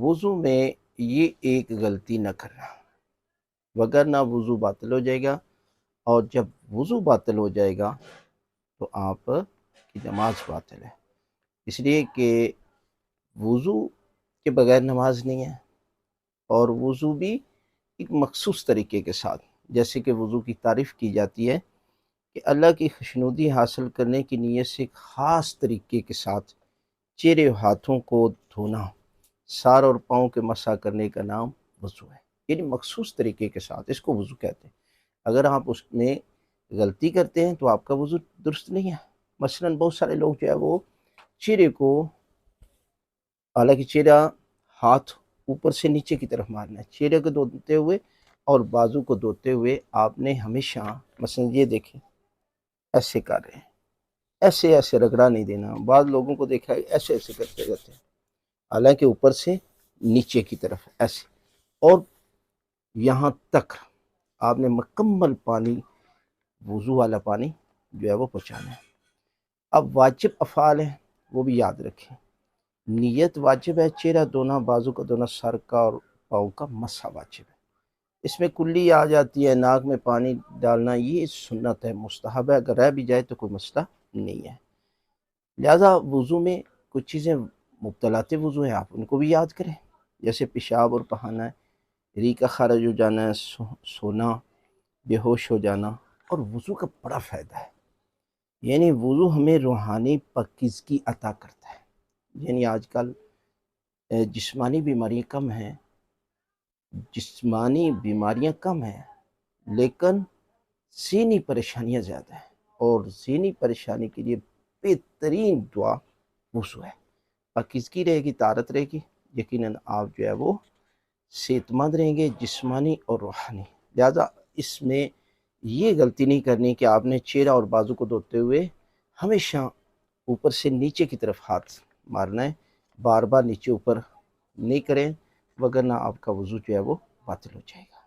وضو میں یہ ایک غلطی نہ کرنا، وگرنہ وضو باطل ہو جائے گا، اور جب وضو باطل ہو جائے گا تو آپ کی نماز باطل ہے، اس لیے کہ وضو کے بغیر نماز نہیں ہے، اور وضو بھی ایک مخصوص طریقے کے ساتھ، جیسے کہ وضو کی تعریف کی جاتی ہے کہ اللہ کی خوشنودی حاصل کرنے کی نیت سے ایک خاص طریقے کے ساتھ چہرے و ہاتھوں کو دھونا، سار اور پاؤں کے مسح کرنے کا نام وضو ہے، یعنی مخصوص طریقے کے ساتھ اس کو وضو کہتے ہیں۔ اگر آپ اس میں غلطی کرتے ہیں تو آپ کا وضو درست نہیں ہے۔ مثلاً بہت سارے لوگ جو ہے وہ چہرے کو، حالانکہ چہرہ ہاتھ اوپر سے نیچے کی طرف مارنا ہے، چہرے کو دھوتے ہوئے اور بازو کو دھوتے ہوئے آپ نے ہمیشہ مثلا یہ دیکھیں ایسے کر رہے ہیں، ایسے ایسے رگڑا نہیں دینا۔ بعض لوگوں کو دیکھا ہے ایسے ایسے کرتے رہتے ہیں، حالانکہ اوپر سے نیچے کی طرف ایسے، اور یہاں تک آپ نے مکمل پانی، وضو والا پانی جو ہے وہ پہنچانا ہے۔ اب واجب افعال ہیں وہ بھی یاد رکھیں۔ نیت واجب ہے، چہرہ دھونا، بازو کا دھونا، سر کا اور پاؤں کا مسح واجب ہے۔ اس میں کلی آ جاتی ہے، ناک میں پانی ڈالنا یہ سنت ہے، مستحب ہے، اگر رہ بھی جائے تو کوئی مسئلہ نہیں ہے۔ لہذا وضو میں کچھ چیزیں مبطلات وضو ہیں، آپ ان کو بھی یاد کریں، جیسے پیشاب اور بہانا ہے، ری کا خارج ہو جانا ہے، سونا، بے ہوش ہو جانا۔ اور وضو کا بڑا فائدہ ہے، یعنی وضو ہمیں روحانی پاکیزگی عطا کرتا ہے۔ یعنی آج کل جسمانی بیماریاں کم ہیں، جسمانی بیماریاں کم ہیں لیکن ذہنی پریشانیاں زیادہ ہیں، اور ذہنی پریشانی کے لیے بہترین دعا وضو ہے۔ پاکیزگی رہے گی، طہارت رہے گی، یقیناً آپ جو ہے وہ صحت مند رہیں گے، جسمانی اور روحانی۔ لہذا اس میں یہ غلطی نہیں کرنی کہ آپ نے چہرہ اور بازو کو دھوتے ہوئے ہمیشہ اوپر سے نیچے کی طرف ہاتھ مارنا ہے، بار بار نیچے اوپر نہیں کریں، وگرنہ آپ کا وضو جو ہے وہ باطل ہو جائے گا۔